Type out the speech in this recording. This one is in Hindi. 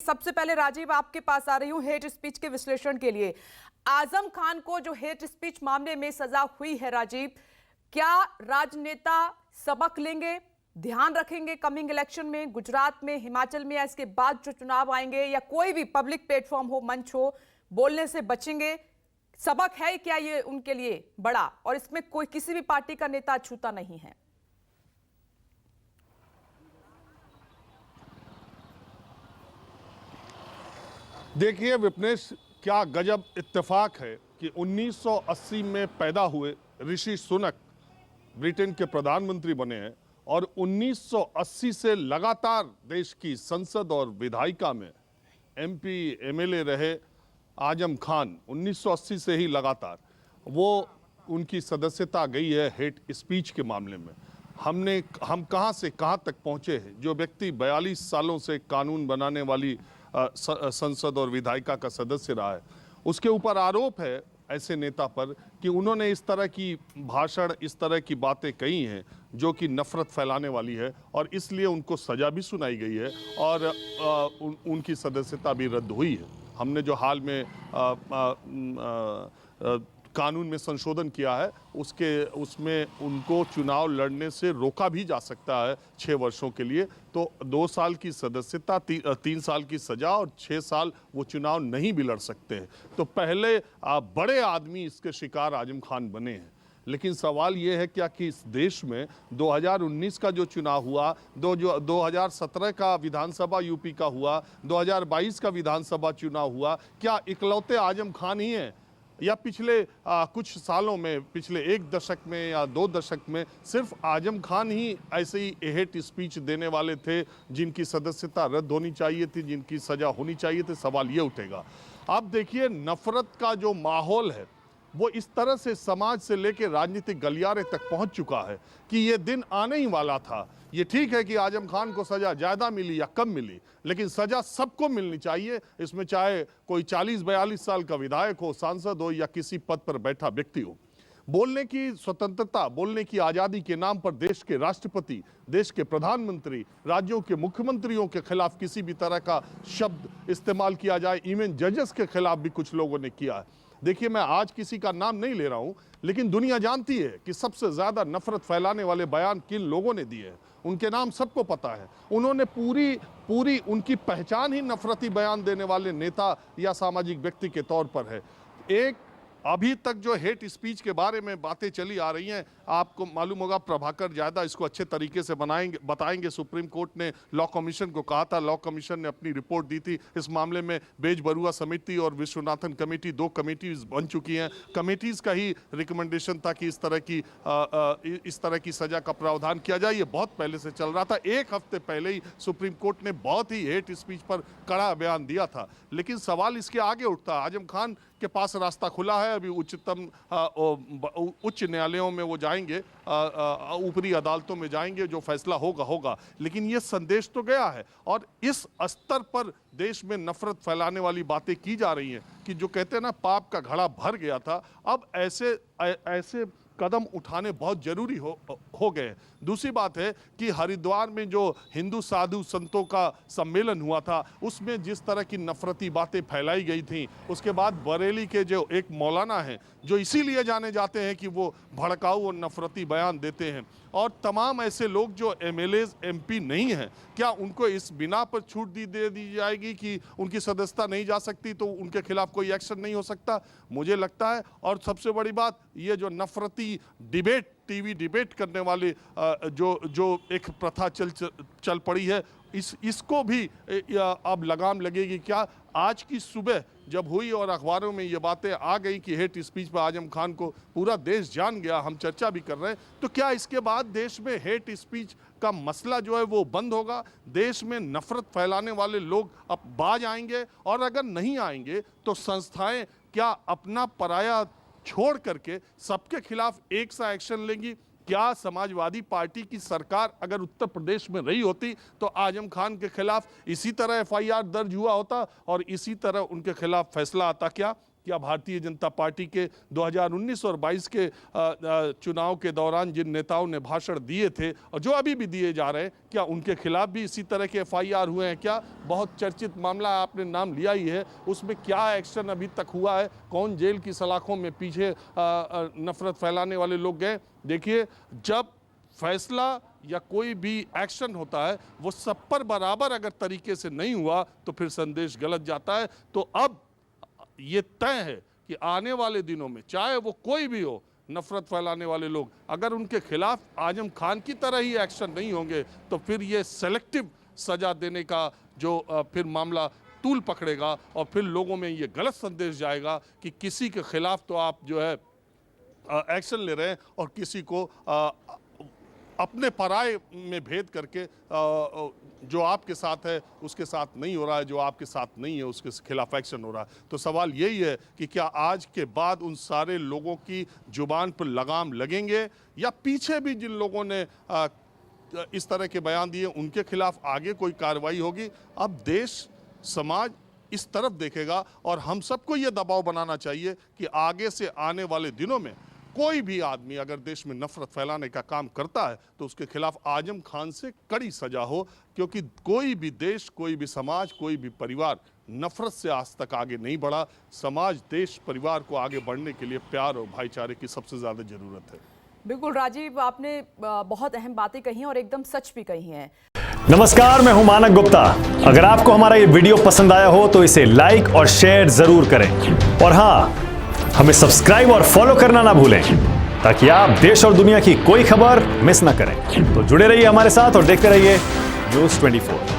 सबसे पहले राजीव आपके पास आ रही हूं हेट स्पीच के विश्लेषण के लिए। आजम खान को जो हेट स्पीच मामले में सजा हुई है राजीव, क्या राजनेता सबक लेंगे, ध्यान रखेंगे कमिंग इलेक्शन में, गुजरात में, हिमाचल में, या इसके बाद जो चुनाव आएंगे या कोई भी पब्लिक प्लेटफॉर्म हो, मंच हो, बोलने से बचेंगे? सबक है क्या ये उनके लिए बड़ा, और इसमें कोई किसी भी पार्टी का नेता अछूता नहीं है? देखिए विपनेश, क्या गजब इत्तेफाक है कि 1980 में पैदा हुए ऋषि सुनक ब्रिटेन के प्रधानमंत्री बने हैं और 1980 से लगातार देश की संसद और विधायिका में एमपी एमएलए रहे आजम खान 1980 से ही लगातार वो उनकी सदस्यता गई है हेट स्पीच के मामले में। हम कहां से कहां तक पहुंचे हैं। जो व्यक्ति 42 सालों से कानून बनाने वाली संसद और विधायिका का सदस्य रहा है, उसके ऊपर आरोप है ऐसे नेता पर कि उन्होंने इस तरह की भाषण, इस तरह की बातें कही हैं जो कि नफरत फैलाने वाली है, और इसलिए उनको सजा भी सुनाई गई है और उनकी सदस्यता भी रद्द हुई है। हमने जो हाल में कानून में संशोधन किया है उसमें उनको चुनाव लड़ने से रोका भी जा सकता है 6 वर्षों के लिए। तो 2 साल की सदस्यता, 3 साल की सजा और 6 साल वो चुनाव नहीं भी लड़ सकते हैं। तो पहले बड़े आदमी इसके शिकार आजम खान बने हैं। लेकिन सवाल ये है क्या कि इस देश में 2019 का जो चुनाव हुआ, 2017 का विधानसभा यूपी का हुआ, 2022 का विधानसभा चुनाव हुआ, क्या इकलौते आजम खान ही हैं? या पिछले कुछ सालों में, पिछले 1 दशक में या 2 दशक में सिर्फ आजम खान ही ऐसे ही हेट स्पीच देने वाले थे जिनकी सदस्यता रद्द होनी चाहिए थी, जिनकी सजा होनी चाहिए थी? सवाल ये उठेगा। अब देखिए, नफरत का जो माहौल है वो इस तरह से समाज से लेकर राजनीतिक गलियारे तक पहुंच चुका है कि ये दिन आने ही वाला था। ये ठीक है कि आजम खान को सजा ज़्यादा मिली या कम मिली, लेकिन सजा सबको मिलनी चाहिए। इसमें चाहे कोई 40-42 साल का विधायक हो, सांसद हो या किसी पद पर बैठा व्यक्ति हो। बोलने की स्वतंत्रता, बोलने की आज़ादी के नाम पर देश के राष्ट्रपति, देश के प्रधानमंत्री, राज्यों के मुख्यमंत्रियों के खिलाफ किसी भी तरह का शब्द इस्तेमाल किया जाए, इवन जजेस के खिलाफ भी कुछ लोगों ने किया है। देखिए, मैं आज किसी का नाम नहीं ले रहा हूं, लेकिन दुनिया जानती है कि सबसे ज्यादा नफरत फैलाने वाले बयान किन लोगों ने दिए हैं। उनके नाम सबको पता है। उन्होंने पूरी उनकी पहचान ही नफरती बयान देने वाले नेता या सामाजिक व्यक्ति के तौर पर है। एक अभी तक जो हेट स्पीच के बारे में बातें चली आ रही हैं, आपको मालूम होगा प्रभाकर ज्यादा इसको अच्छे तरीके से बताएंगे। सुप्रीम कोर्ट ने लॉ कमीशन को कहा था, लॉ कमीशन ने अपनी रिपोर्ट दी थी इस मामले में। बेज बरुआ समिति और विश्वनाथन कमेटी, 2 कमेटीज बन चुकी हैं। कमेटीज का ही रिकमेंडेशन था कि इस तरह की सजा का प्रावधान किया जाए। ये बहुत पहले से चल रहा था। 1 हफ्ते पहले ही सुप्रीम कोर्ट ने बहुत ही हेट स्पीच पर कड़ा बयान दिया था। लेकिन सवाल इसके आगे उठता है, आजम खान के पास रास्ता खुला है। अभी उच्च न्यायालयों में वो जाएंगे, ऊपरी अदालतों में जाएंगे, जो फैसला होगा। लेकिन ये संदेश तो गया है, और इस स्तर पर देश में नफरत फैलाने वाली बातें की जा रही हैं कि जो कहते हैं ना, पाप का घड़ा भर गया था। अब ऐसे कदम उठाने बहुत जरूरी हो गए। दूसरी बात है कि हरिद्वार में जो हिंदू साधु संतों का सम्मेलन हुआ था, उसमें जिस तरह की नफरती बातें फैलाई गई थी, उसके बाद बरेली के जो एक मौलाना हैं, जो इसीलिए जाने जाते हैं कि वो भड़काऊ और नफरती बयान देते हैं, और तमाम ऐसे लोग जो एमएलएज एमपी नहीं हैं, क्या उनको इस बिना पर छूट दे दी जाएगी कि उनकी सदस्यता नहीं जा सकती, तो उनके खिलाफ कोई एक्शन नहीं हो सकता? मुझे लगता है। और सबसे बड़ी बात, ये जो नफरती डिबेट, टीवी डिबेट करने वाले जो एक प्रथा चल पड़ी है, इसको भी अब लगाम लगेगी क्या? आज की सुबह जब हुई और अखबारों में ये बातें आ गई कि हेट स्पीच पर आजम खान को पूरा देश जान गया, हम चर्चा भी कर रहे हैं, तो क्या इसके बाद देश में हेट स्पीच का मसला जो है वो बंद होगा? देश में नफरत फैलाने वाले लोग अब बाज आएंगे? और अगर नहीं आएंगे तो संस्थाएं क्या अपना पराया छोड़ करके सबके खिलाफ एक सा एक्शन लेंगी? क्या समाजवादी पार्टी की सरकार अगर उत्तर प्रदेश में रही होती तो आजम खान के खिलाफ इसी तरह एफआईआर दर्ज हुआ होता और इसी तरह उनके खिलाफ फैसला आता क्या? क्या भारतीय जनता पार्टी के 2019 और 22 के चुनाव के दौरान जिन नेताओं ने भाषण दिए थे और जो अभी भी दिए जा रहे हैं, क्या उनके खिलाफ भी इसी तरह के FIR हुए हैं? क्या बहुत चर्चित मामला आपने नाम लिया ही है, उसमें क्या एक्शन अभी तक हुआ है? कौन जेल की सलाखों में पीछे नफरत फैलाने वाले लोग गए? देखिए, जब फैसला या कोई भी एक्शन होता है वो सब पर बराबर अगर तरीके से नहीं हुआ तो फिर संदेश गलत जाता है। तो अब ये तय है कि आने वाले दिनों में चाहे वो कोई भी हो, नफरत फैलाने वाले लोग अगर उनके खिलाफ आजम खान की तरह ही एक्शन नहीं होंगे तो फिर ये सेलेक्टिव सजा देने का जो फिर मामला तूल पकड़ेगा और फिर लोगों में ये गलत संदेश जाएगा कि किसी के खिलाफ तो आप जो है एक्शन ले रहे हैं और किसी को अपने पराये में भेद करके जो आपके साथ है उसके साथ नहीं हो रहा है, जो आपके साथ नहीं है उसके खिलाफ एक्शन हो रहा है। तो सवाल यही है कि क्या आज के बाद उन सारे लोगों की जुबान पर लगाम लगेंगे या पीछे भी जिन लोगों ने इस तरह के बयान दिए उनके खिलाफ आगे कोई कार्रवाई होगी? अब देश समाज इस तरफ देखेगा और हम सबको ये दबाव बनाना चाहिए कि आगे से आने वाले दिनों में कोई भी आदमी अगर देश में नफरत फैलाने का काम करता है तो उसके खिलाफ आजम खान से कड़ी सजा हो, क्योंकि कोई भी देश, कोई भी समाज, कोई भी परिवार नफरत से आज तक आगे नहीं बढ़ा। समाज, देश, परिवार को आगे बढ़ने के लिए प्यार और भाईचारे की सबसे ज्यादा जरूरत है। बिल्कुल राजीव, आपने बहुत अहम बातें कही और एकदम सच भी कही हैं। नमस्कार, मैं हूं मानक गुप्ता। अगर आपको हमारा ये वीडियो पसंद आया हो तो इसे लाइक और शेयर जरूर करें और हाँ, हमें सब्सक्राइब और फॉलो करना ना भूलें ताकि आप देश और दुनिया की कोई खबर मिस ना करें। तो जुड़े रहिए हमारे साथ और देखते रहिए News 24।